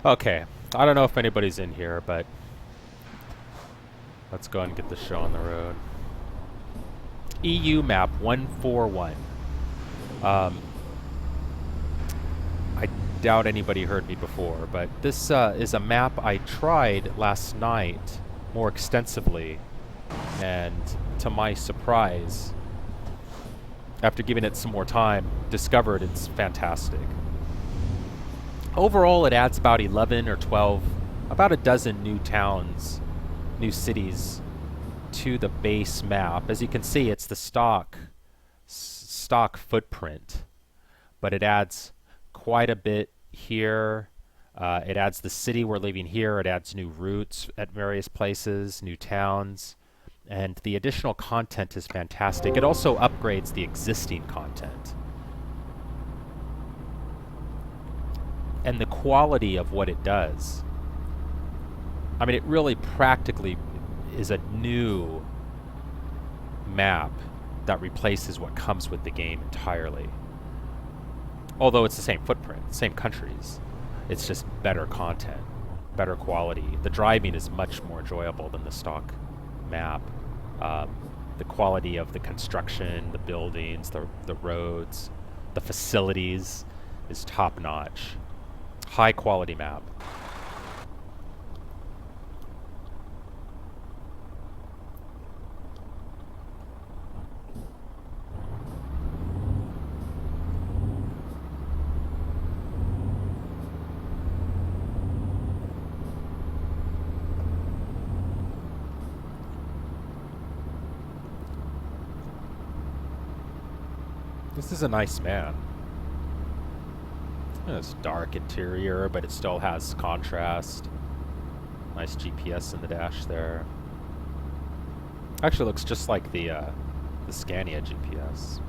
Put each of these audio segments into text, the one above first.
Okay, I don't know if anybody's in here, but let's go ahead and get the show on the road. EU map 141. I doubt anybody heard me before, but this is a map I tried last night more extensively, and to my surprise, after giving it some more time, discovered it's fantastic. Overall, it adds about 11 or 12, about a dozen new towns, new cities to the base map. As you can see, it's the stock footprint, but it adds quite a bit here. It adds the city we're leaving here. It adds new routes at various places, new towns, and the additional content is fantastic. It also upgrades the existing content. And the quality of what it does. I mean, it really practically is a new map that replaces what comes with the game entirely. Although it's the same footprint, same countries. It's just better content, better quality. The driving is much more enjoyable than the stock map. The quality of the construction, the buildings, the roads, the facilities is top-notch. High quality map. This is a nice man. It's dark interior, but it still has contrast. Nice GPS in the dash there. Actually looks just like the Scania GPS.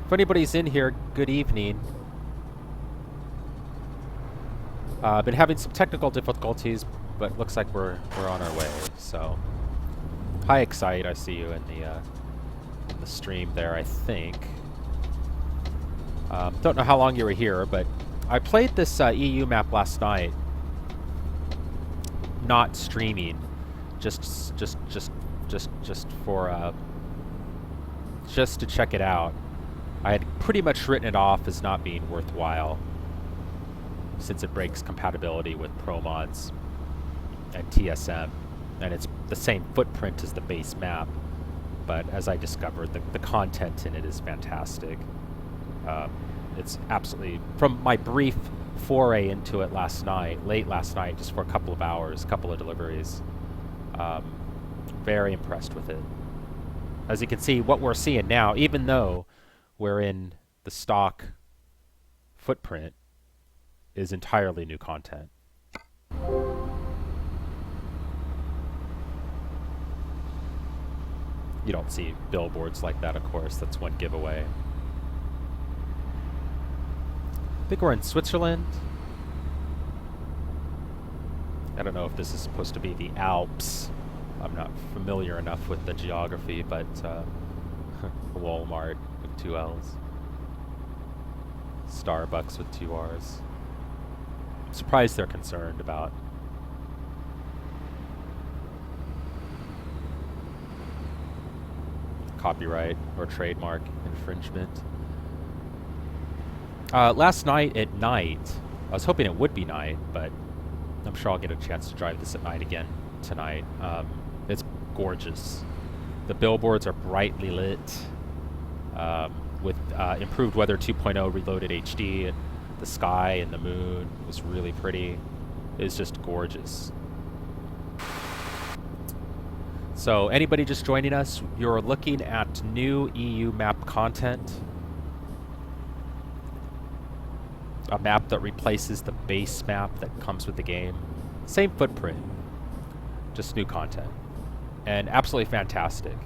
If anybody's in here, good evening. Been having some technical difficulties, but looks like we're on our way. So, hi Excite, I see you in the stream there, I think. Don't know how long you were here, but I played this EU map last night, not streaming, just to check it out. I had pretty much written it off as not being worthwhile, since it breaks compatibility with Pro Mods and TSM, and it's the same footprint as the base map. But as I discovered, the content in it is fantastic. It's absolutely, from my brief foray into it late last night, just for a couple of hours, couple of deliveries, very impressed with it. As you can see, what we're seeing now, even though we're in the stock footprint, is entirely new content. You don't see billboards like that, of course. That's one giveaway. I think we're in Switzerland. I don't know if this is supposed to be the Alps. I'm not familiar enough with the geography, but Walmart with 2 L's. Starbucks with 2 R's. I'm surprised they're concerned about copyright or trademark infringement. Last night at night, I was hoping it would be night, but I'm sure I'll get a chance to drive this at night again tonight. It's gorgeous. The billboards are brightly lit with improved weather 2.0 reloaded HD. And the sky and the moon was really pretty. It's just gorgeous. So anybody just joining us, you're looking at new EU map content. A map that replaces the base map that comes with the game. Same footprint, just new content. And absolutely fantastic.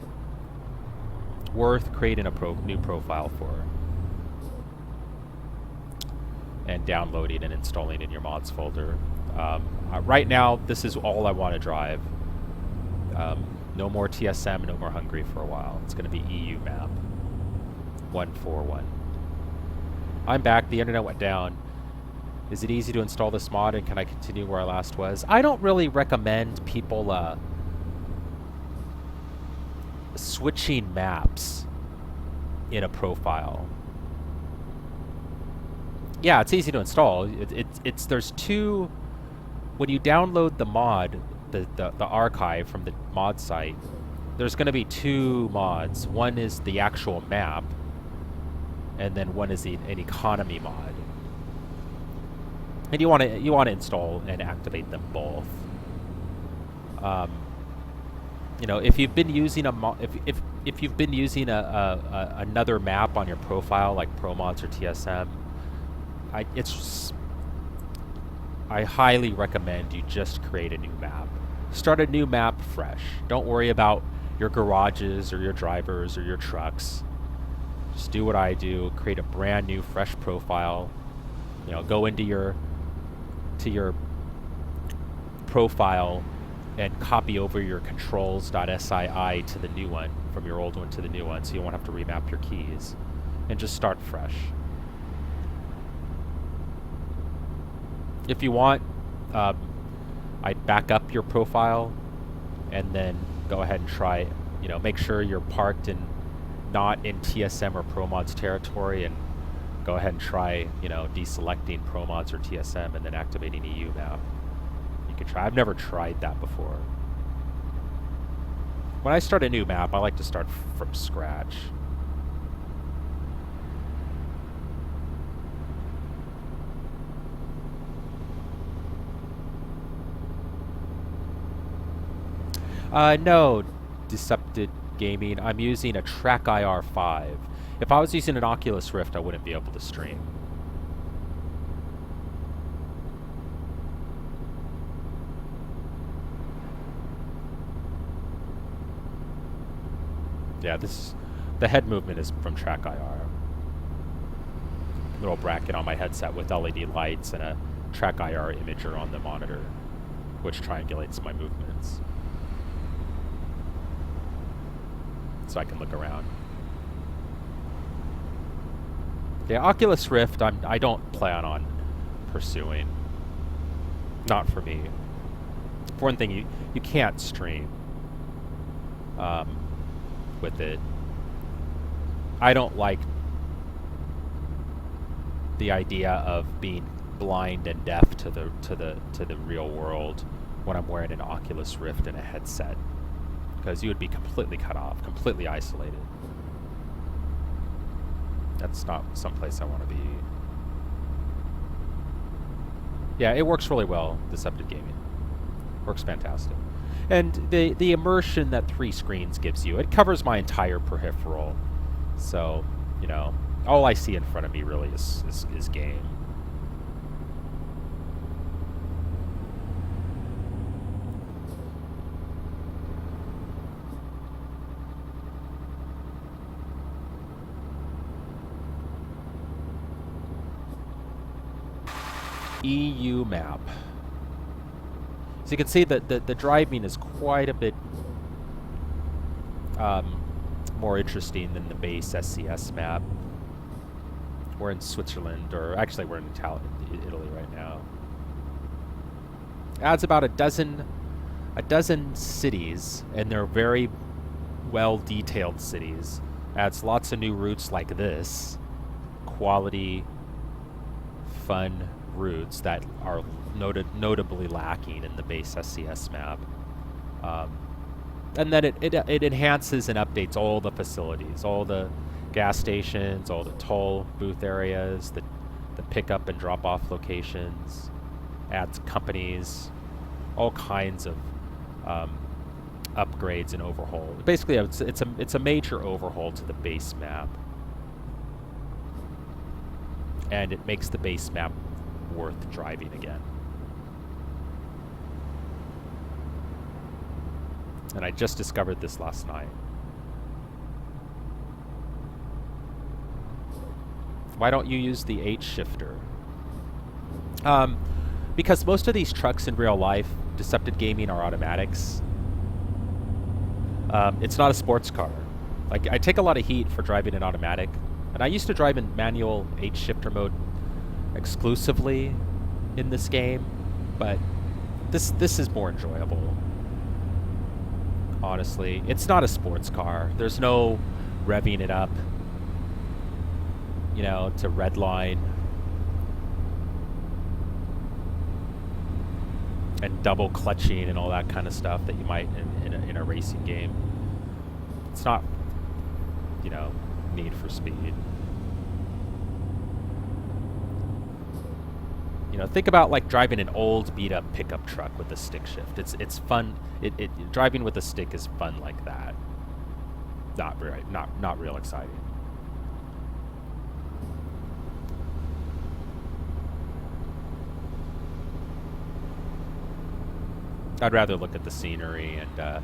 Worth creating a new profile for. And downloading and installing in your mods folder. Right now, this is all I want to drive. No more TSM, no more Hungary for a while. It's going to be EU map 141. I'm back. The internet went down. Is it easy to install this mod, and can I continue where I last was? I don't really recommend people switching maps in a profile. Yeah, it's easy to install. It's there's two. When you download the mod, the archive from the mod site, there's going to be two mods. One is the actual map, and then one is an economy mod. And you want to install and activate them both. You know, if you've been using if you've been using another map on your profile like ProMods or TSM, I highly recommend you just create a new map. Start a new map fresh. Don't worry about your garages or your drivers or your trucks. Just do what I do. Create a brand new, fresh profile. You know, go into your profile and copy over your controls.sii to the new one, from your old one to the new one, so you won't have to remap your keys. And just start fresh. If you want, I'd back up your profile and then go ahead and try, you know, make sure you're parked in not in TSM or ProMods territory, and go ahead and try, you know, deselecting ProMods or TSM and then activating EU map. You can try. I've never tried that before. When I start a new map, I like to start from scratch. No, Decepted Gaming. I'm using a TrackIR 5. If I was using an Oculus Rift, I wouldn't be able to stream. Yeah, the head movement is from TrackIR. Little bracket on my headset with LED lights and a TrackIR imager on the monitor, which triangulates my movements, so I can look around. Yeah, Oculus Rift, I don't plan on pursuing. Not for me. For one thing, you can't stream with it. I don't like the idea of being blind and deaf to the real world when I'm wearing an Oculus Rift and a headset, because you would be completely cut off, completely isolated. That's not someplace I want to be. Yeah, it works really well, Deceptive Gaming. Works fantastic. And the immersion that 3 screens gives you, it covers my entire peripheral. So, you know, all I see in front of me really is game. EU map. So you can see that the driving is quite a bit more interesting than the base SCS map. We're in Switzerland, or actually we're in Italy right now. Adds about a dozen cities, and they're very well detailed cities. Adds lots of new routes like this, quality, fun routes that are notably lacking in the base SCS map. And then it enhances and updates all the facilities, all the gas stations, all the toll booth areas, the pickup and drop off locations, adds companies, all kinds of upgrades and overhaul. Basically, it's a major overhaul to the base map, and it makes the base map worth driving again. And I just discovered this last night. Why don't you use the H shifter? Because most of these trucks in real life, Decepted Gaming, are automatics. It's not a sports car. Like, I take a lot of heat for driving an automatic. And I used to drive in manual H shifter mode exclusively in this game, but this is more enjoyable. Honestly, it's not a sports car. There's no revving it up, you know, to redline and double clutching and all that kind of stuff that you might in a racing game. It's not, you know, Need for Speed. You know, think about like driving an old beat-up pickup truck with a stick shift. It's fun. Driving with a stick is fun like that. Not real exciting. I'd rather look at the scenery and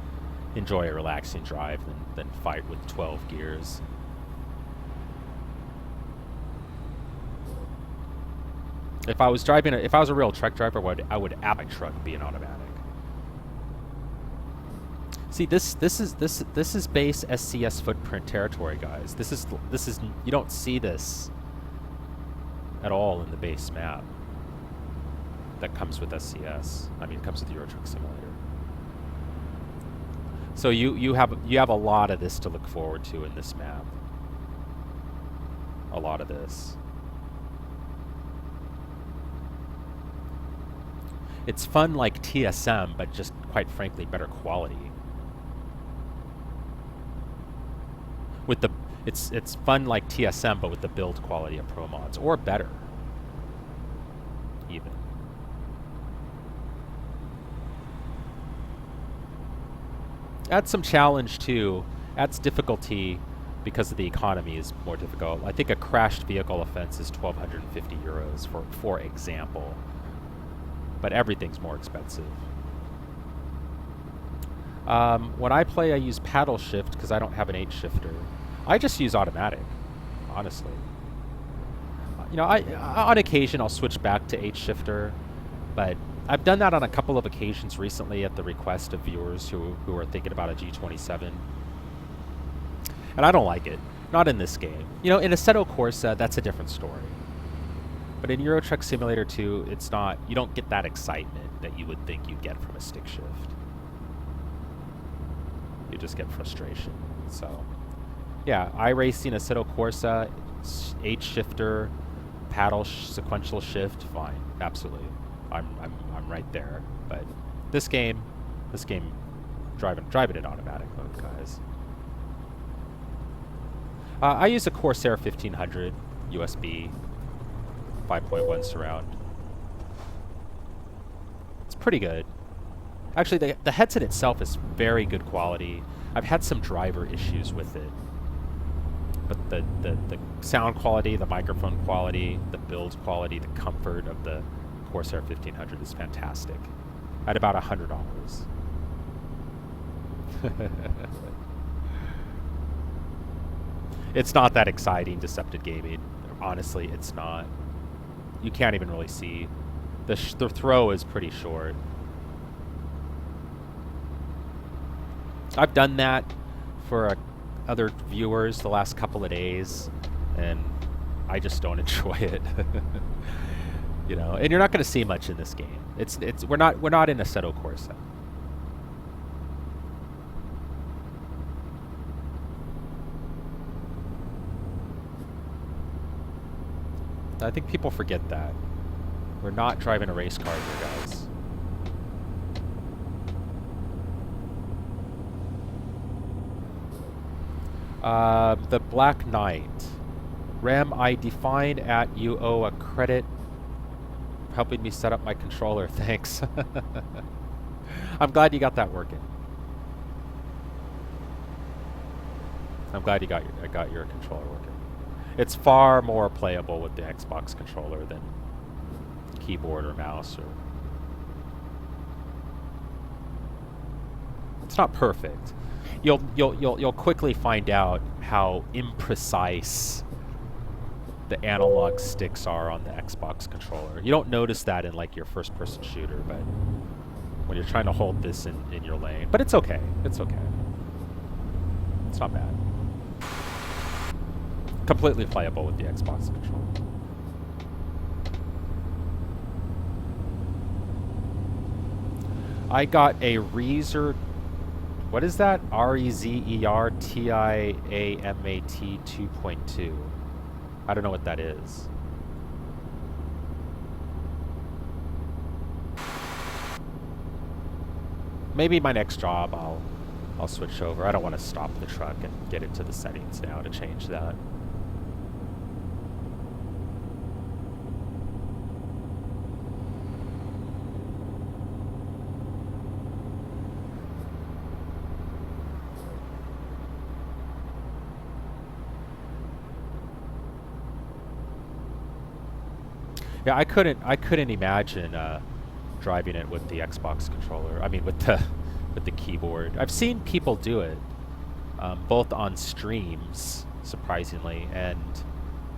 enjoy a relaxing drive than fight with 12 gears. If I was a real truck driver, I would have my truck be an automatic. See, this is base SCS footprint territory, guys. This is you don't see this at all in the base map that comes with SCS. I mean, it comes with Euro Truck Simulator. So you have a lot of this to look forward to in this map. A lot of this. It's fun like TSM, but just quite frankly better quality. With the it's fun like TSM, but with the build quality of Pro Mods, or better, even. Adds some challenge too. Adds difficulty because of the economy is more difficult. I think a crashed vehicle offense is 1,250 euros for example. But everything's more expensive. When I play, I use paddle shift because I don't have an H shifter. I just use automatic, honestly. You know, on occasion I'll switch back to H shifter, but I've done that on a couple of occasions recently at the request of viewers who are thinking about a G27. And I don't like it. Not in this game. You know, in Assetto Corsa, that's a different story. But in Euro Truck Simulator 2, it's not, you don't get that excitement that you would think you'd get from a stick shift. You just get frustration. So, yeah, iRacing, Assetto Corsa, H shifter, paddle sequential shift, fine, absolutely. I'm right there. But this game, driving it automatic mode, guys. I use a Corsair 1500 USB. 5.1 surround. It's pretty good. Actually, the headset itself is very good quality. I've had some driver issues with it. But the sound quality, the microphone quality, the build quality, the comfort of the Corsair 1500 is fantastic. At about $100. It's not that exciting, Decepted Gaming. Honestly, it's not. You can't even really see. The throw is pretty short. I've done that for other viewers the last couple of days, and I just don't enjoy it. You know, and you're not going to see much in this game. We're not in Assetto Corsa. I think people forget that. We're not driving a race car here, guys. The Black Knight. Ram, I define at you owe a credit for helping me set up my controller. Thanks. I'm glad you got that working. I'm glad you got your controller working. It's far more playable with the Xbox controller than keyboard or mouse. Or it's not perfect. You'll quickly find out how imprecise the analog sticks are on the Xbox controller. You don't notice that in like your first-person shooter, but when you're trying to hold this in your lane. But it's okay. It's okay. It's not bad. completely playable with the Xbox controller. I got a Rezer. What is that? REZERTIAMAT 2.2. I don't know what that is. Maybe my next job I'll switch over. I don't want to stop the truck and get into the settings now to change that. Yeah, I couldn't imagine driving it with the Xbox controller. I mean, with the keyboard. I've seen people do it, both on streams, surprisingly, and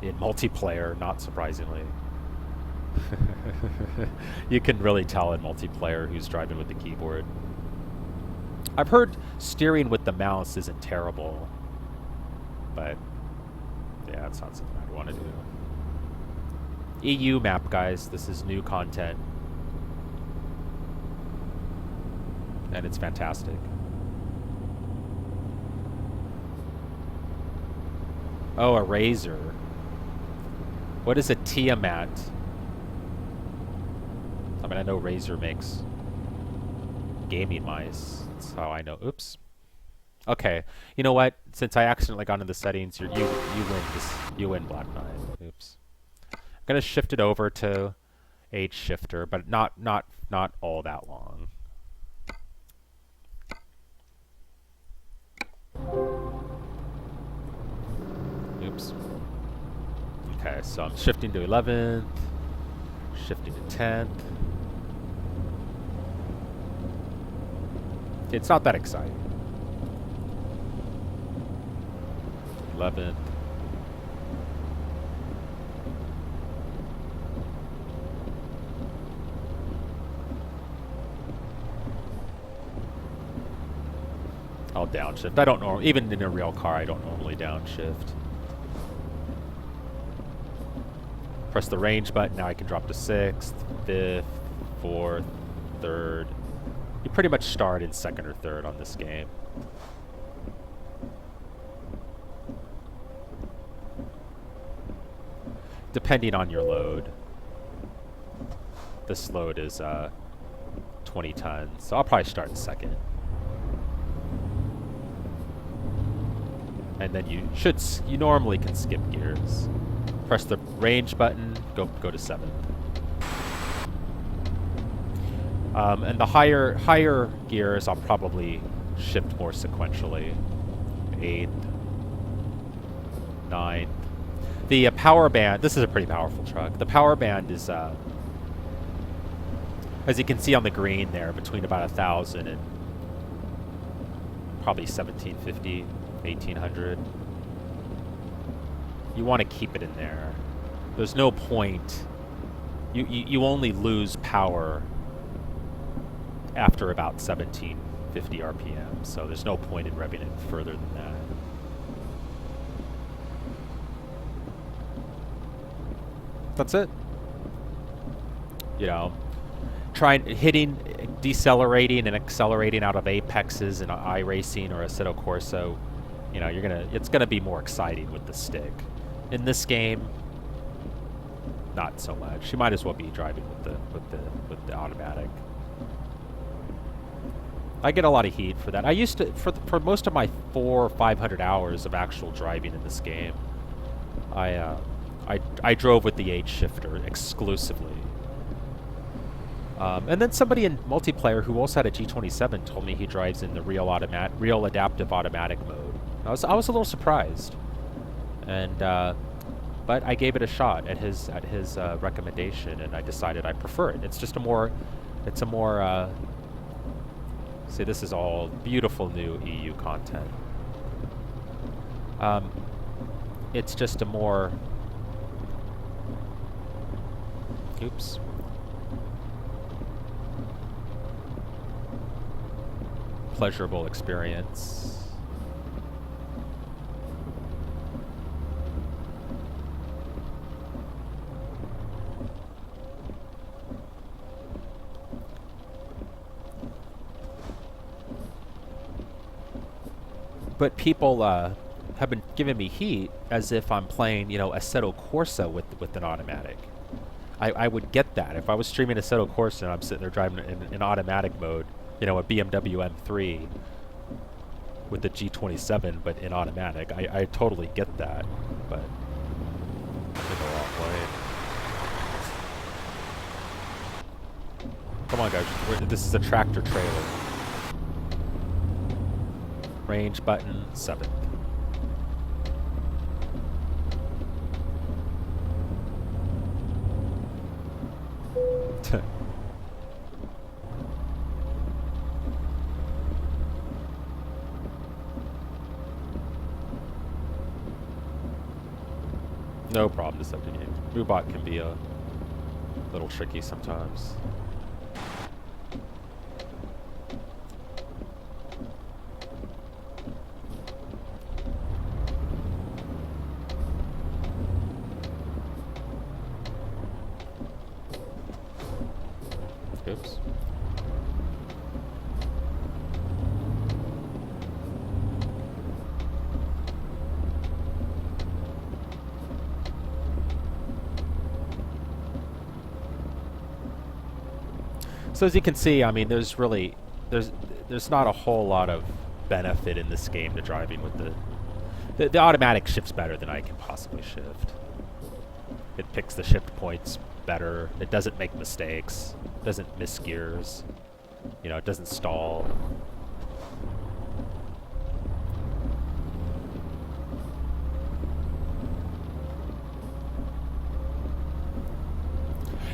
in multiplayer, not surprisingly. You can really tell in multiplayer who's driving with the keyboard. I've heard steering with the mouse isn't terrible, but yeah, it's not something I'd want to do. EU map, guys. This is new content. And it's fantastic. Oh, a Razer. What is a Tiamat? I mean, I know Razer makes gaming mice. That's how I know. Oops. Okay. You know what? Since I accidentally got into the settings, you win this. You win Black Knight. Oops. I'm gonna shift it over to H shifter, but not all that long. Oops. Okay, so I'm shifting to 11th, shifting to 10th. It's not that exciting. 11th. I'll downshift. I don't normally, even in a real car, I don't normally downshift. Press the range button. Now I can drop to 6th, 5th, 4th, 3rd. You pretty much start in 2nd or 3rd on this game. Depending on your load. This load is 20 tons, so I'll probably start in 2nd. And then you normally can skip gears. Press the range button, go to 7th. And the higher gears I'll probably shift more sequentially. 8th, 9th. The power band, this is a pretty powerful truck. The power band is, as you can see on the green there, between about 1,000 and probably 1,750. 1,800. You want to keep it in there. There's no point. You only lose power after about 1,750 RPM, so there's no point in revving it further than that. That's it. You know, decelerating and accelerating out of apexes in iRacing or Assetto Corsa. You know, it's gonna be more exciting with the stick. In this game, not so much. You might as well be driving with the automatic. I get a lot of heat for that. I used to for most of my 400 or 500 hours of actual driving in this game, I drove with the H shifter exclusively. And then somebody in multiplayer who also had a G27 told me he drives in the real adaptive automatic mode. I was a little surprised, and but I gave it a shot at his recommendation, and I decided I prefer it. It's just a more see, this is all beautiful new EU content. It's just a more pleasurable experience. But people have been giving me heat as if I'm playing, you know, Assetto Corsa with an automatic. I would get that if I was streaming Assetto Corsa and I'm sitting there driving in automatic mode, you know, a BMW M3 with the G27, but in automatic. I totally get that, but I'm in the wrong way. Come on, guys. This is a tractor trailer. Range button 7th. No problem to sub the game. Moobot can be a little tricky sometimes. Oops. So as you can see, I mean, there's not a whole lot of benefit in this game to driving with the automatic shifts better than I can possibly shift. It picks the shift points better. It doesn't make mistakes. Doesn't miss gears. You know, it doesn't stall.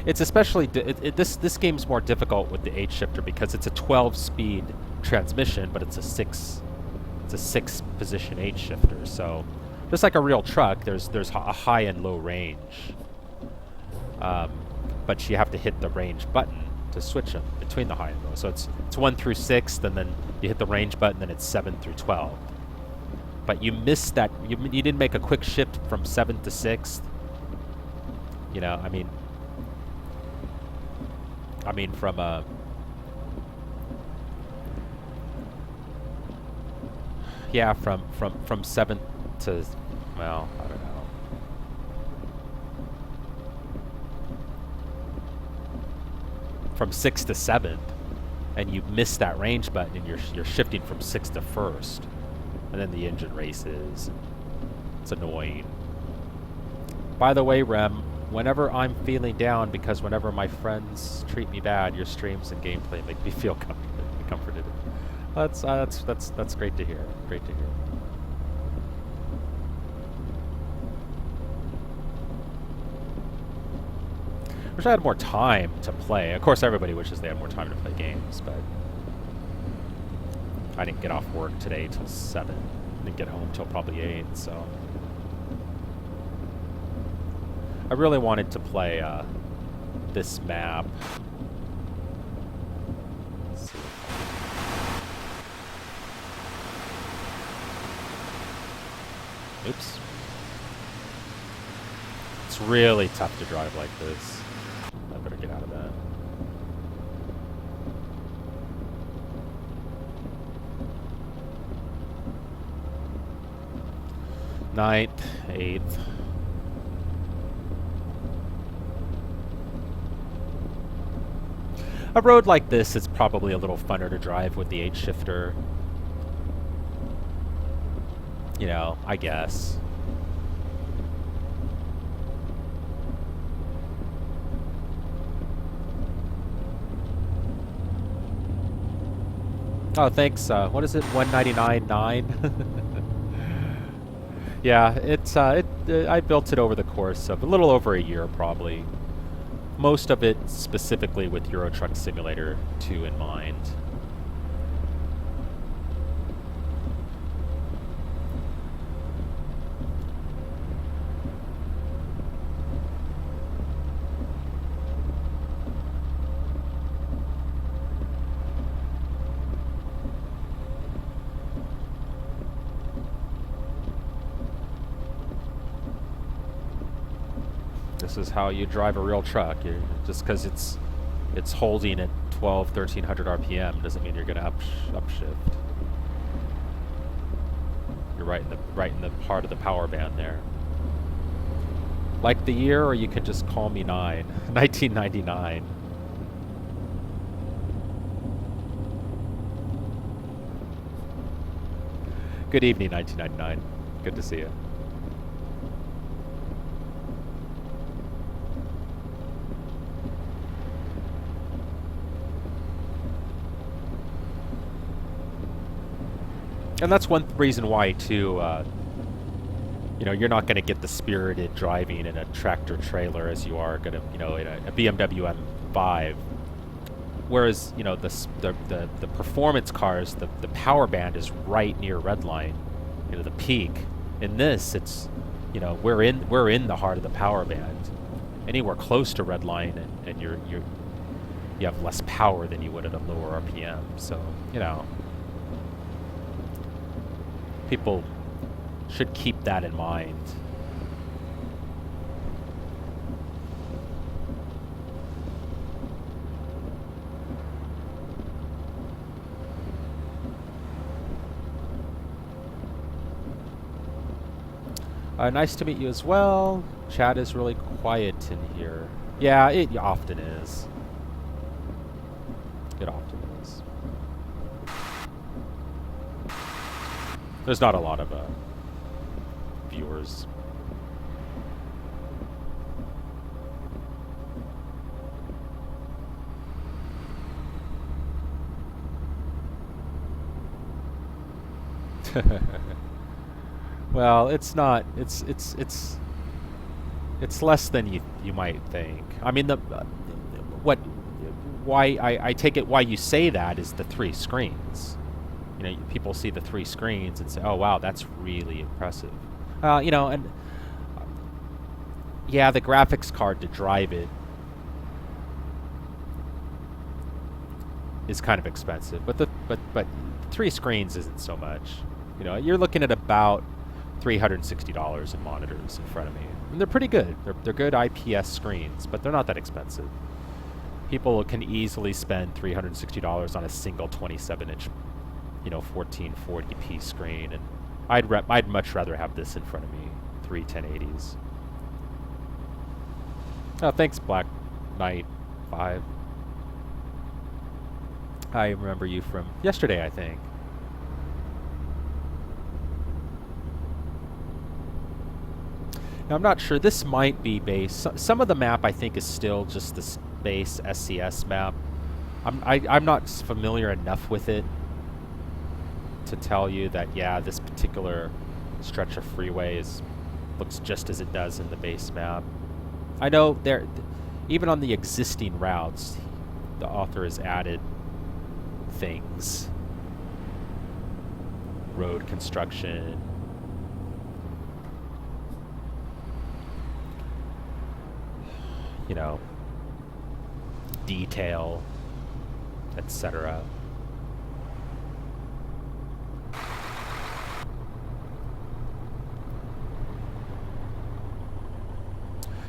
It's especially this game's more difficult with the H shifter because it's a 12-speed transmission, but it's a six position H shifter. So just like a real truck, there's a high and low range, but you have to hit the range button to switch them between the high and low. So it's 1 through 6th, and then you hit the range button, then it's 7 through 12. But you missed that. You didn't make a quick shift from 7th to 6th. You know, I mean from yeah, from 7th to, well, I don't know. From 6th to 7th, and you miss that range button, and you're shifting from 6th to 1st, and then the engine races. It's annoying. By the way, Rem, whenever I'm feeling down, because whenever my friends treat me bad, your streams and gameplay make me feel comforted. That's great to hear. Great to hear. Wish I had more time to play. Of course, everybody wishes they had more time to play games, but I didn't get off work today till 7. Didn't get home till probably 8, so I really wanted to play this map. Let's see. Oops. It's really tough to drive like this. I better get out of that. Ninth, 8th. A road like this is probably a little funner to drive with the H shifter. You know, I guess. Oh, thanks. What is it? 199.9. Yeah, it's I built it over the course of a little over a year, probably. Most of it specifically with Euro Truck Simulator 2 in mind. This is how you drive a real truck. Just because it's holding at 1300 RPM doesn't mean you're going to upshift. You're right in the heart of the power band there. Like the year, or you could just call me 9. 1999. Good evening, 1999. Good to see you. And that's one reason why, too, you know, you're not going to get the spirited driving in a tractor trailer as you are going to, you know, in a BMW M5. Whereas, you know, the performance cars, the power band is right near redline, you know, the peak. In this, it's, you know, we're in the heart of the power band. Anywhere close to redline, and you have less power than you would at a lower RPM. So, you know, people should keep that in mind. Nice to meet you as well. Chat is really quiet in here. Yeah, it often is. It often is. There's not a lot of viewers. Well, it's not. It's less than you might think. I mean, why I take it why you say that is the 3 screens. You know, people see the 3 screens and say, "Oh, wow, that's really impressive." You know, and yeah, the graphics card to drive it is kind of expensive, but 3 screens isn't so much. You know, you're looking at about $360 in monitors in front of me, and they're pretty good. They're good IPS screens, but they're not that expensive. People can easily spend $360 on a single 27-inch, you know, 1440p screen, and I'd much rather have this in front of me. 3 1080s. Oh, thanks, Black Knight 5. I remember you from yesterday, I think. Now, I'm not sure. This might be base. Some of the map, I think, is still just the base SCS map. I'm not familiar enough with it to tell you that, yeah, this particular stretch of freeway looks just as it does in the base map. I know even on the existing routes, the author has added things. Road construction. You know, detail, etc.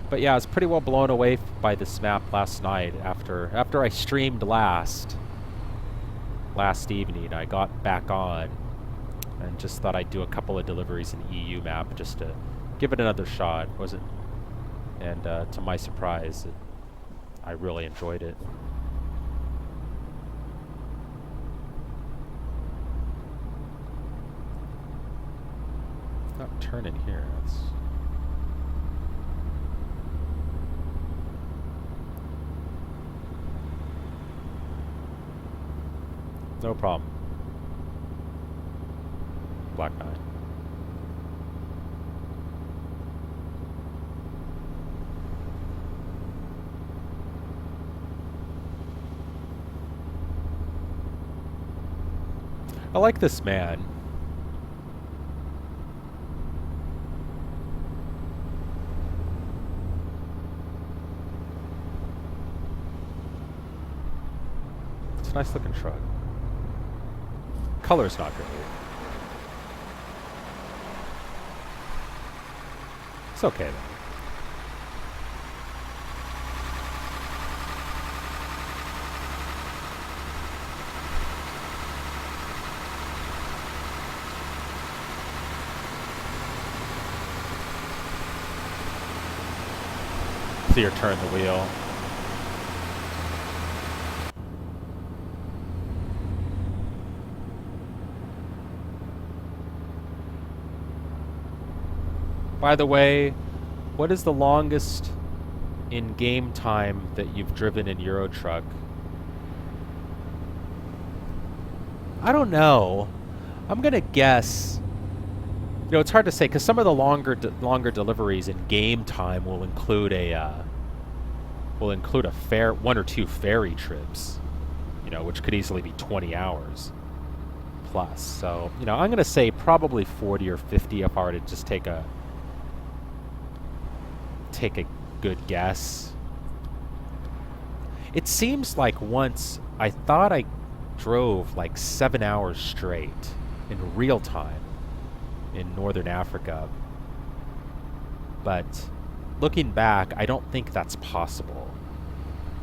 But yeah, I was pretty well blown away by this map last night. After I streamed last evening, I got back on and just thought I'd do a couple of deliveries in EU map just to give it another shot. And to my surprise, I really enjoyed it. Not turning here. No problem. Black Knight. I like this man. It's a nice looking truck. Color's not great. It's okay though. clear turn the wheel. By the way, what is the longest in game time that you've driven in Euro Truck? I don't know. I'm gonna guess. You know, it's hard to say because some of the longer deliveries in game time will include a one or two ferry trips. You know, which could easily be 20 hours plus. So, you know, I'm gonna say probably 40 or 50 if I were to just take a good guess. It seems like once I thought I drove like 7 hours straight in real time in northern Africa, but looking back, I don't think that's possible.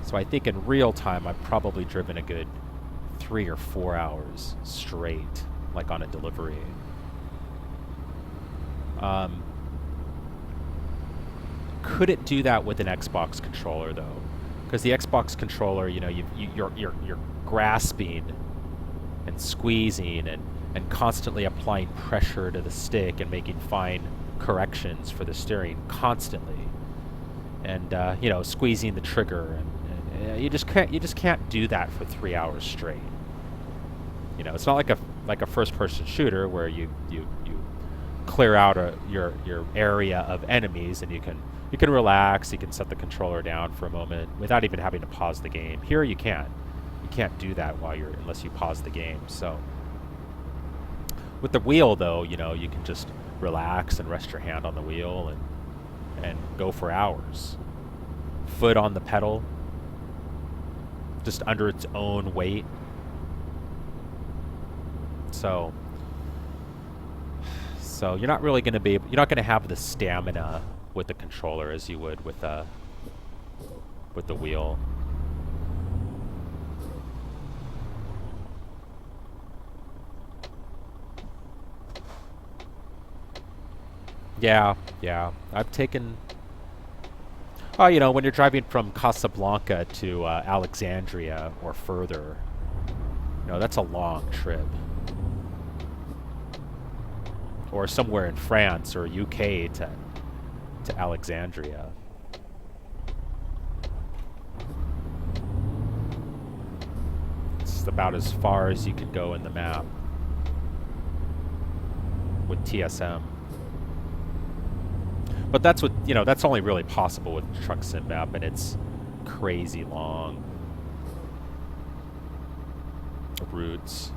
So I think in real time I've probably driven a good 3 or 4 hours straight, like on a delivery. Could it do that with an Xbox controller though? Because the Xbox controller, you know, you're grasping and squeezing and constantly applying pressure to the stick and making fine corrections for the steering constantly, and you know, squeezing the trigger, and you just can't do that for 3 hours straight. You know, it's not like a first-person shooter where you clear out your area of enemies and you can relax, you can set the controller down for a moment without even having to pause the game. Here you can't. You can't do that unless you pause the game. So with the wheel though, you know, you can just relax and rest your hand on the wheel and go for hours. Foot on the pedal, just under its own weight. So you're not really going to you're not going to have the stamina with the controller as you would with the wheel. Yeah. I've taken... Oh, you know, when you're driving from Casablanca to Alexandria or further, you know, that's a long trip. Or somewhere in France or UK to Alexandria. It's about as far as you could go in the map with TSM. But that's what, you know, that's only really possible with Truck Sim map, and it's crazy long routes.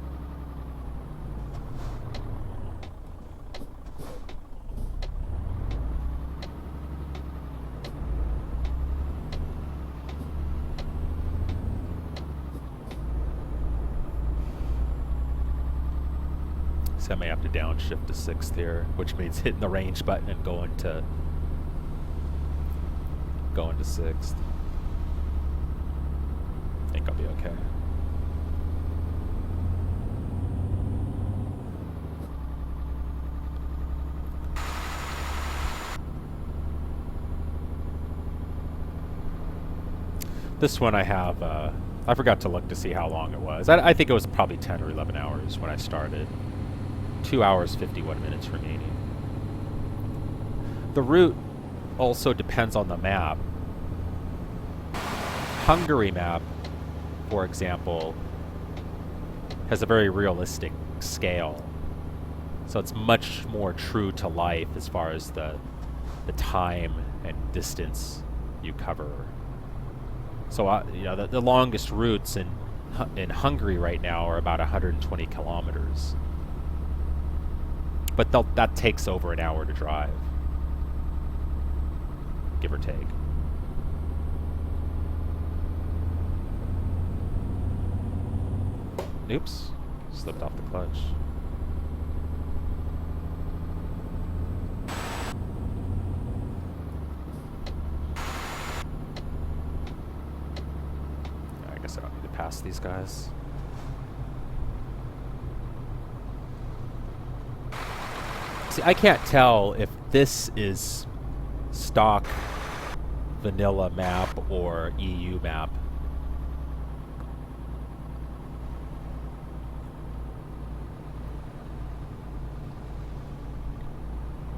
So I may have to downshift to 6th here, which means hitting the range button and going to 6th. I think I'll be okay. This one I have, I forgot to look to see how long it was. I think it was probably 10 or 11 hours when I started. 2 hours, 51 minutes remaining. The route also depends on the map. Hungary map, for example, has a very realistic scale. So it's much more true to life as far as the time and distance you cover. So you know, the longest routes in Hungary right now are about 120 kilometers. But that takes over an hour to drive, give or take. Oops, slipped off the clutch. I guess I don't need to pass these guys. See, I can't tell if this is stock vanilla map or EU map.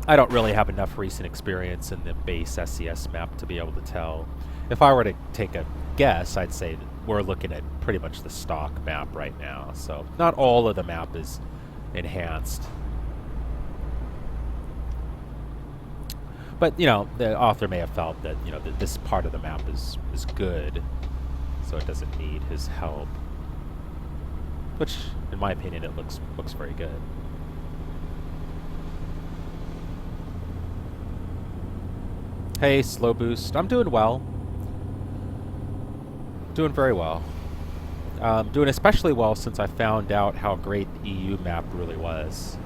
I don't really have enough recent experience in the base SCS map to be able to tell. If I were to take a guess, I'd say that we're looking at pretty much the stock map right now. So not all of the map is enhanced. But, you know, the author may have felt that, you know, that this part of the map is good, so it doesn't need his help. Which, in my opinion, it looks very good. Hey, Slow Boost. I'm doing well. Doing very well. Doing especially well since I found out how great the EU map really was.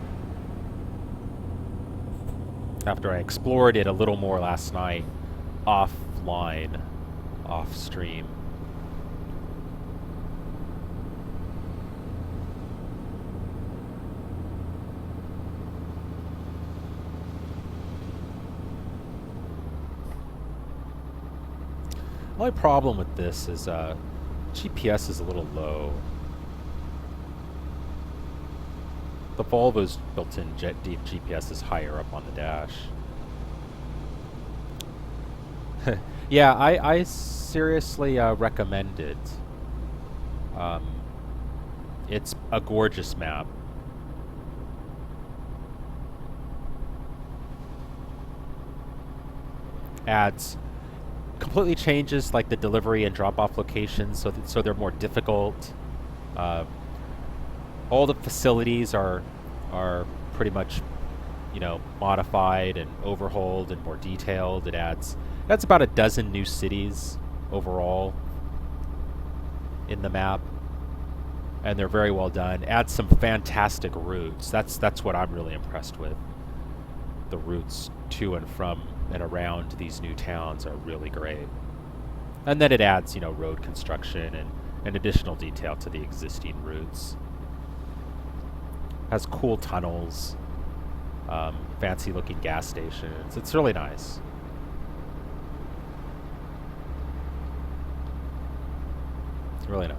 After I explored it a little more last night, offline, off stream. The only problem with this is GPS is a little low. The Volvo's built-in GPS is higher up on the dash. Yeah, I seriously recommend it. It's a gorgeous map. Adds completely changes like the delivery and drop-off locations, so they're more difficult. All the facilities are pretty much, you know, modified and overhauled and more detailed. It adds about a dozen new cities overall in the map, and they're very well done. Adds some fantastic routes. That's what I'm really impressed with. The routes to and from and around these new towns are really great. And then it adds, you know, road construction and additional detail to the existing routes. Has cool tunnels, fancy looking gas stations. It's really nice. Really nice.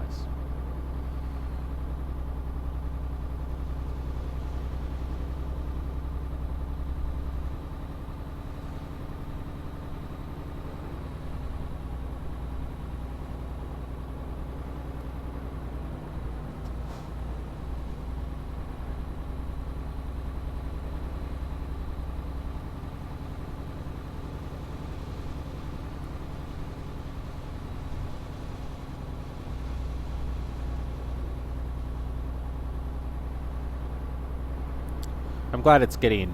I'm glad it's getting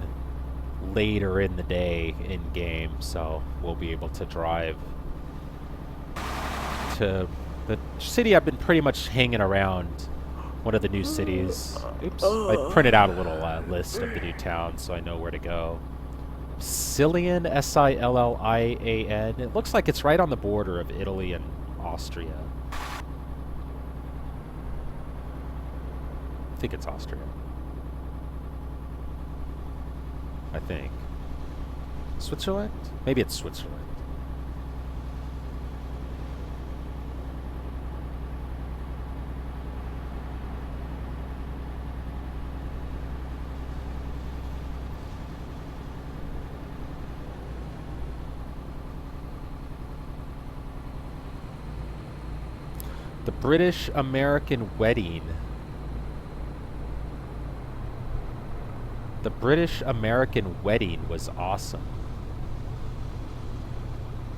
later in the day in game, so we'll be able to drive to the city I've been pretty much hanging around. One of the new cities. Oops. I printed out a little list of the new towns so I know where to go. Silian, S-I-L-L-I-A-N. It looks like it's right on the border of Italy and Austria. I think it's Austria. I think. Switzerland? Maybe it's Switzerland. The British-American wedding. The British-American wedding was awesome.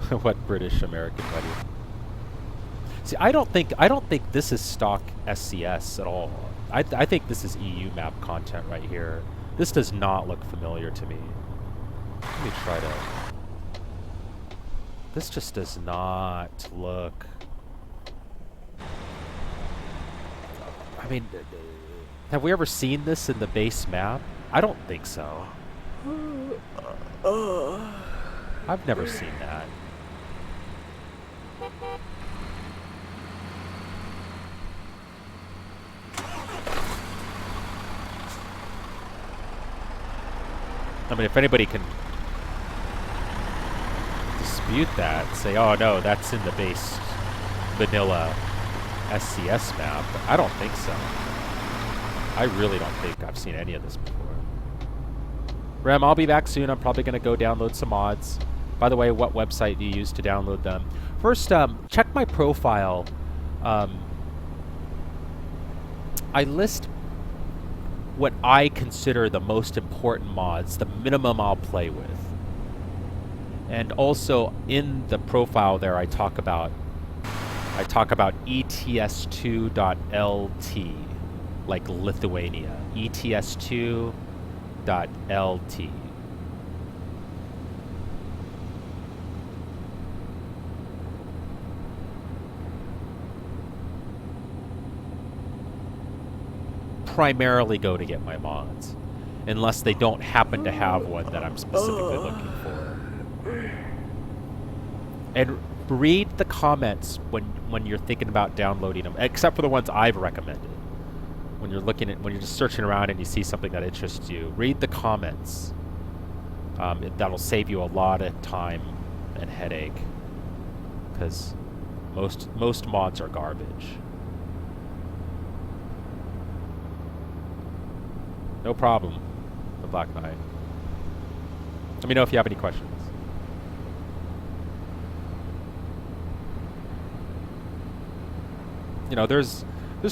What British-American wedding? See, I don't think this is stock SCS at all. I think this is EU map content right here. This does not look familiar to me. Let me try to. This just does not look. I mean, have we ever seen this in the base map? I don't think so. I've never seen that. I mean, if anybody can dispute that, say, oh no, that's in the base vanilla SCS map. But I don't think so. I really don't think I've seen any of this before. Rem, I'll be back soon. I'm probably going to go download some mods. By the way, what website do you use to download them? First, check my profile. I list what I consider the most important mods, the minimum I'll play with. And also in the profile there, I talk about ETS2.LT, like Lithuania. ETS2.LT. Primarily go to get my mods, unless they don't happen to have one that I'm specifically looking for. And read the comments when you're thinking about downloading them, except for the ones I've recommended. When you're just searching around and you see something that interests you, read the comments. That'll save you a lot of time and headache, because most mods are garbage. No problem, the Black Knight. Let me know if you have any questions. You know, there's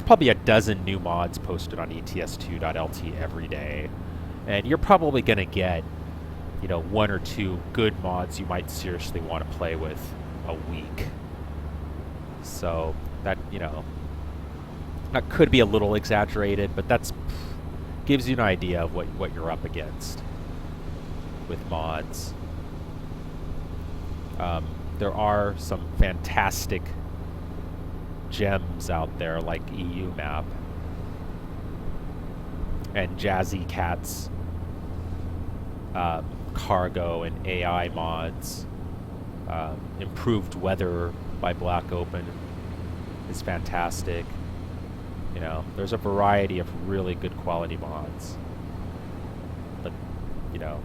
probably a dozen new mods posted on ETS2.LT every day, and you're probably going to get, you know, one or two good mods you might seriously want to play with a week. So that, you know, that could be a little exaggerated, but that's gives you an idea of what you're up against with mods. There are some fantastic gems out there, like EU Map and Jazzy Cat's cargo and AI mods. Improved Weather by Black Open is fantastic. You know, there's a variety of really good quality mods, but, you know,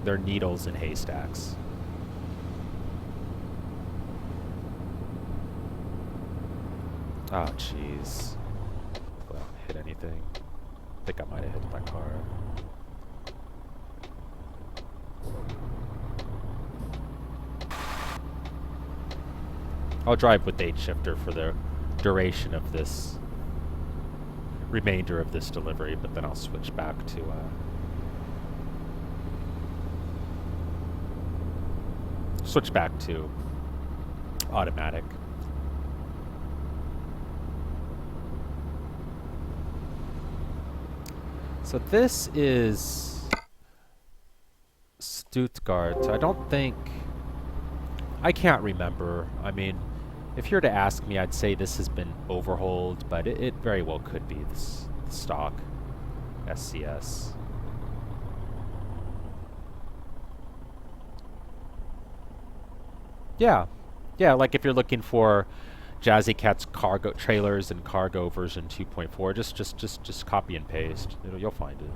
they're needles in haystacks. Oh, jeez. Well, hit anything? I think I might have hit my car. I'll drive with 8-shifter for the duration of this remainder of this delivery, but then I'll switch back to automatic. So this is Stuttgart. I can't remember. I mean, if you were to ask me, I'd say this has been overhauled, but it very well could be this stock SCS. Yeah, like if you're looking for Jazzy Cat's cargo trailers and cargo version 2.4, just copy and paste. You'll find it.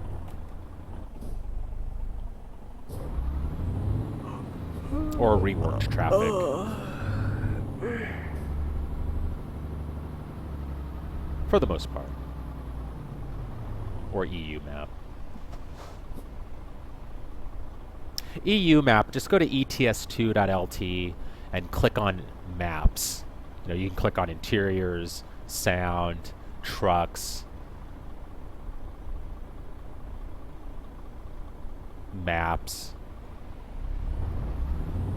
Or reworked traffic. For the most part. Or EU Map. EU Map, just go to ETS2.LT and click on Maps. You know, you can click on interiors, sound, trucks, maps.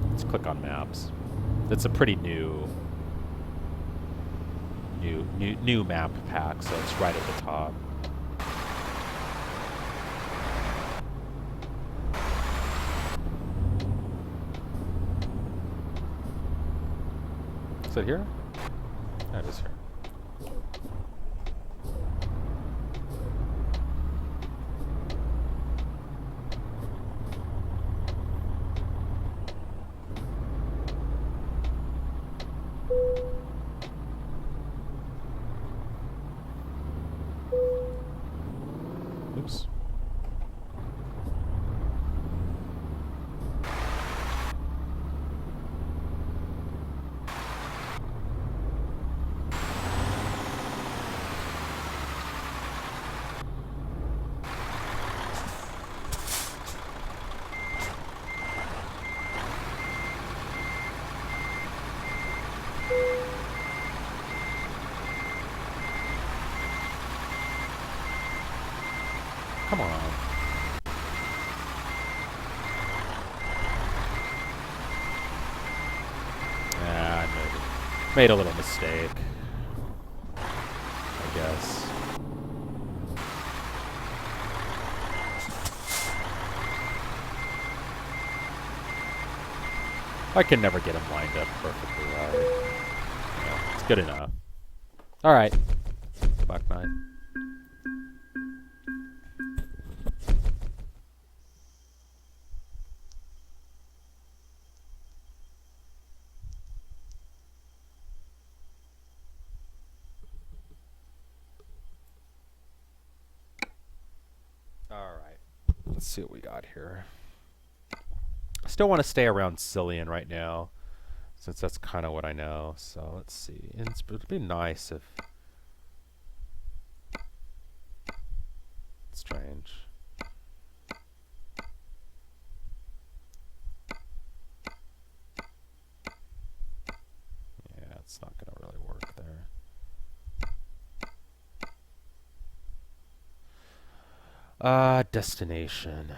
Let's click on Maps. That's a pretty new map pack, so it's right at the top. Is it here? Yeah, it is here. Oops. come on. Ah, I made a little mistake, I guess. I can never get him lined up perfectly right. Yeah, it's good enough. Alright. Black Knight. Alright. Let's see what we got here. Still want to stay around Cillian right now, since that's kind of what I know. So let's see. It would be nice if... Strange. Yeah, it's not going to really work there. Destination.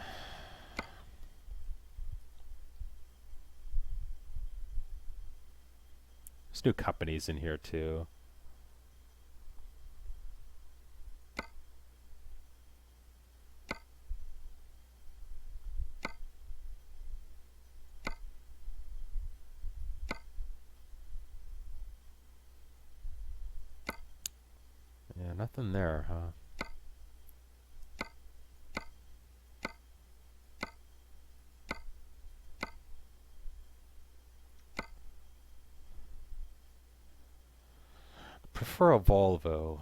There's new companies in here too. Yeah, nothing there, huh? Prefer a Volvo.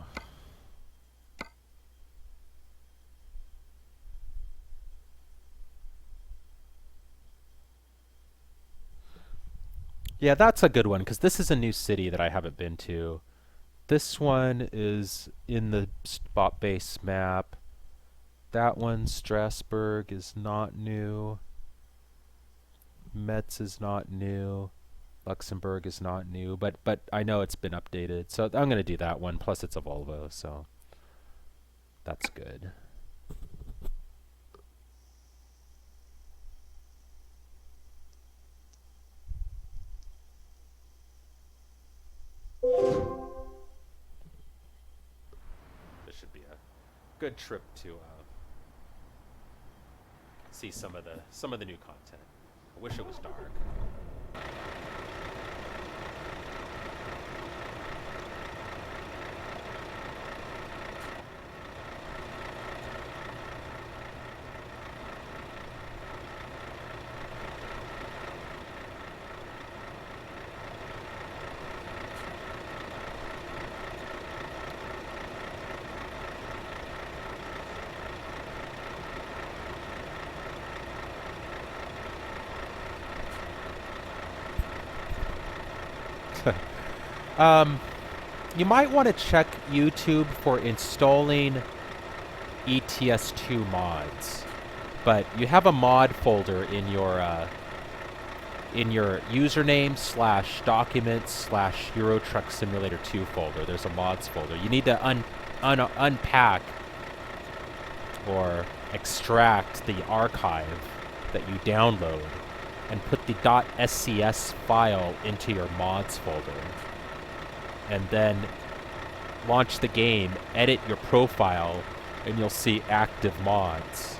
Yeah, that's a good one, because this is a new city that I haven't been to. This one is in the spot base map. That one, Strasbourg, is not new. Metz is not new. Luxembourg is not new, but I know it's been updated. So I'm going to do that one, plus it's a Volvo, so that's good. This should be a good trip to see some of the new content. I wish it was dark. You might want to check YouTube for installing ETS2 mods, but you have a mod folder in your username /documents Euro Truck Simulator 2 folder. There's a mods folder. You need to unpack or extract the archive that you download and put the .scs file into your mods folder. And then launch the game, edit your profile, and you'll see active mods.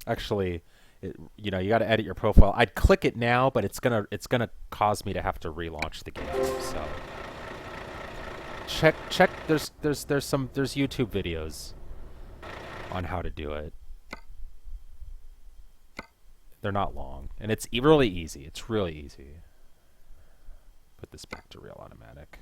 Actually, you got to edit your profile. I'd click it now, but it's gonna cause me to have to relaunch the game. So check. There's YouTube videos on how to do it. They're not long, and it's really easy. It's really easy. Put this back to real automatic.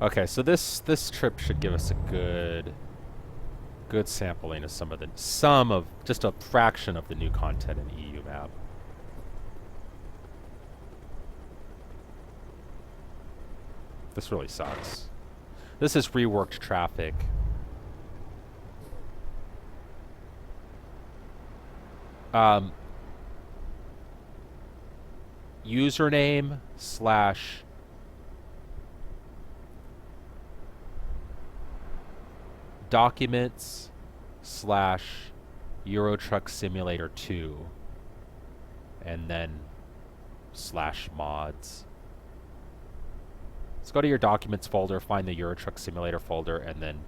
Okay, so this trip should give us a good sampling of just a fraction of the new content in EU map. This really sucks. This is reworked traffic. Username slash documents slash Euro Truck Simulator 2 and then slash mods. Let's go to your documents folder, find the Euro Truck Simulator folder, and then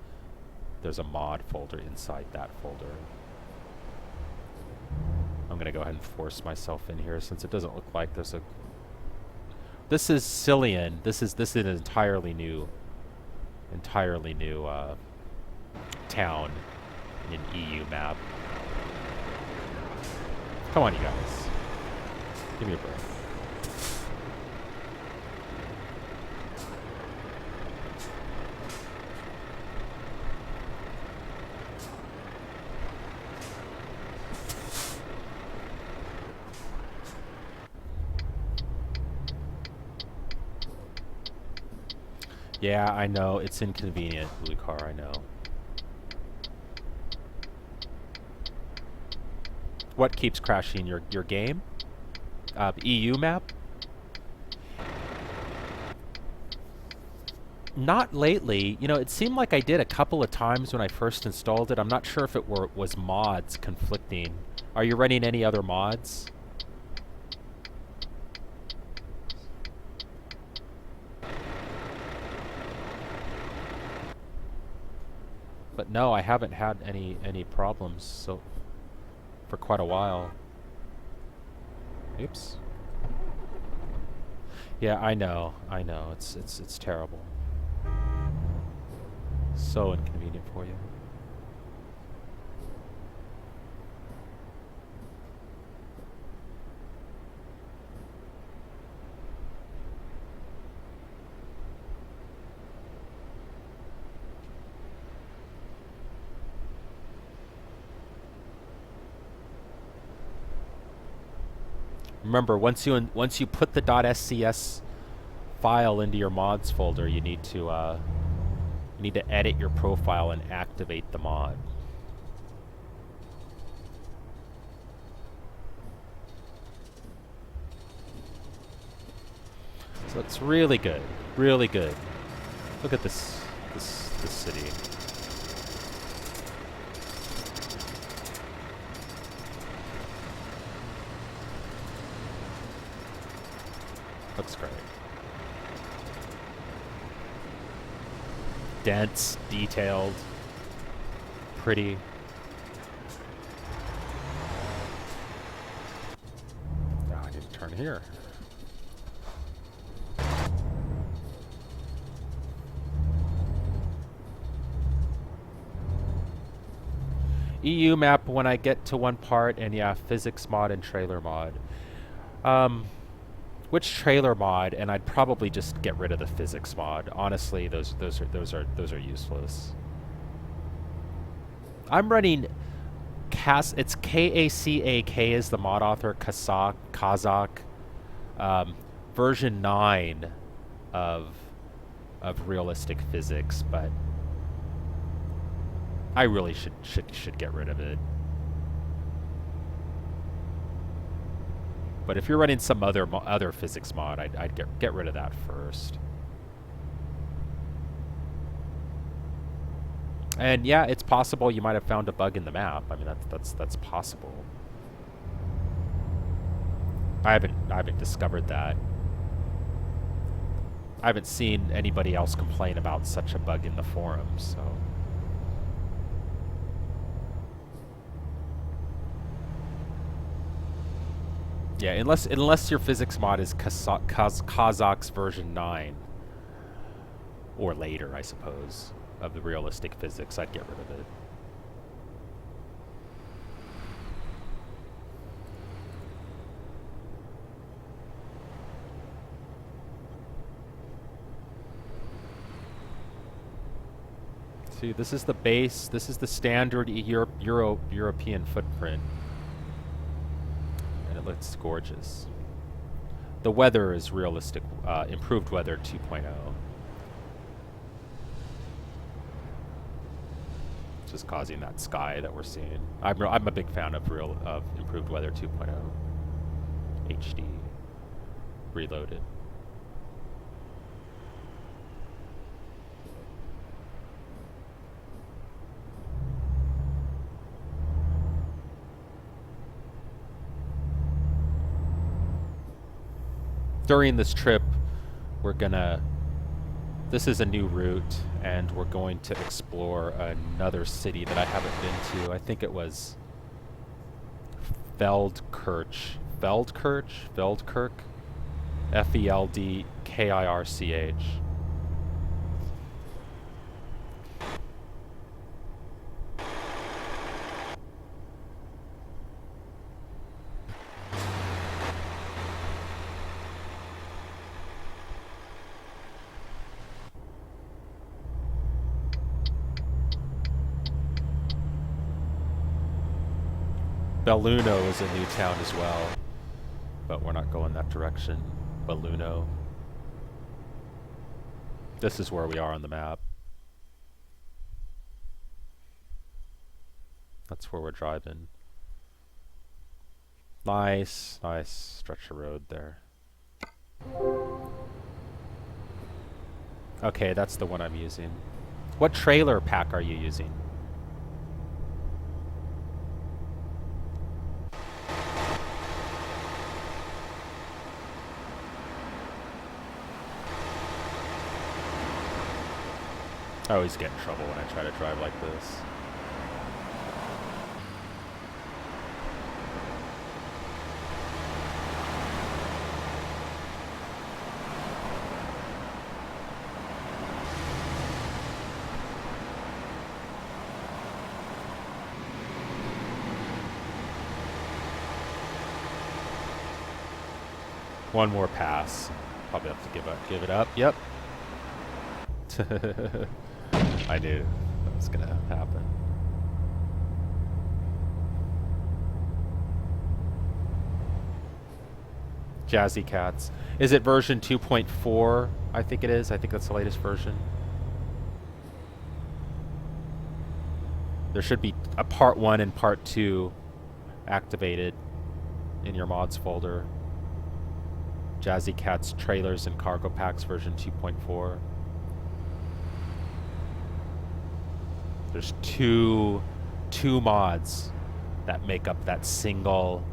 there's a mod folder inside that folder. I'm gonna go ahead and force myself in here since it doesn't look like there's a... This is Cillian. This is an entirely new town in EU map. Come on, you guys. Give me a break. Yeah, I know. It's inconvenient, Blue Car, I know. What keeps crashing your game? EU map? Not lately. You know, it seemed like I did a couple of times when I first installed it. I'm not sure if it was mods conflicting. Are you running any other mods? But no, I haven't had any problems so for quite a while. Oops. Yeah, I know. It's terrible. So inconvenient for you. Remember, once you put the .scs file into your mods folder, you need to edit your profile and activate the mod. So it's really good, really good. Look at this city. Looks great. Dense, detailed, pretty. Oh, I need to turn here. EU map when I get to one part, and yeah, physics mod and trailer mod. Which trailer mod? And I'd probably just get rid of the physics mod. Honestly, those are useless. I'm running it's Kacak is the mod author, Kazak, version 9 of realistic physics, but I really should get rid of it. But if you're running some other physics mod, I'd get rid of that first. And yeah, it's possible you might have found a bug in the map. I mean, that's possible. I haven't discovered that. I haven't seen anybody else complain about such a bug in the forums, so. Yeah, unless your physics mod is Kazak's version 9 or later, I suppose, of the realistic physics, I'd get rid of it. See, this is the base. This is the standard European footprint. It looks gorgeous. The weather is realistic, improved weather 2.0. just causing that sky that we're seeing. I'm a big fan of improved weather 2.0 HD reloaded. During this trip, this is a new route, and we're going to explore another city that I haven't been to. I think it was Feldkirch, Feldkirch. Belluno is a new town as well, but we're not going that direction. Belluno. This is where we are on the map. That's where we're driving. Nice stretch of road there. Okay, that's the one I'm using. What trailer pack are you using? I always get in trouble when I try to drive like this. One more pass. Probably have to give it up. Yep. I knew that was gonna happen. Jazzy Cats. Is it version 2.4? I think it is. I think that's the latest version. There should be a part 1 and part 2 activated in your mods folder. Jazzy Cats trailers and cargo packs version 2.4. There's two mods that make up that single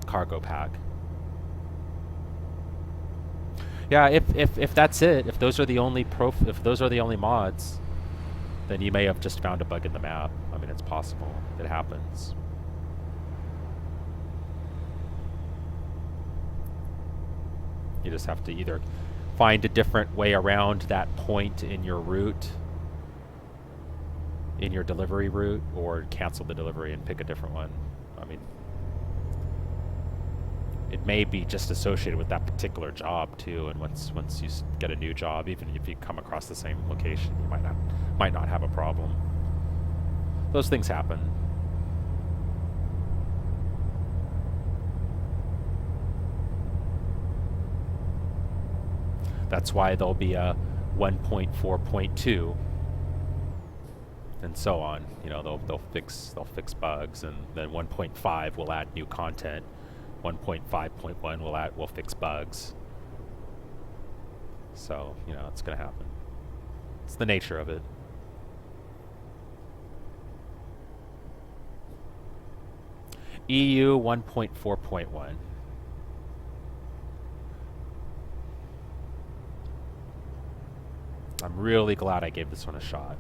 cargo pack. Yeah, if that's it, if those are the only mods, then you may have just found a bug in the map. I mean, it's possible. It happens. You just have to either find a different way around that point in your route, in your delivery route, or cancel the delivery and pick a different one. I mean, it may be just associated with that particular job too, and once you get a new job, even if you come across the same location, you might not have a problem. Those things happen. That's why there'll be a 1.4.2 and so on. You know, they'll fix bugs, and then 1.5 will add new content. 1.5.1 will fix bugs. So, you know, it's gonna happen. It's the nature of it. EU 1.4.1. I'm really glad I gave this one a shot.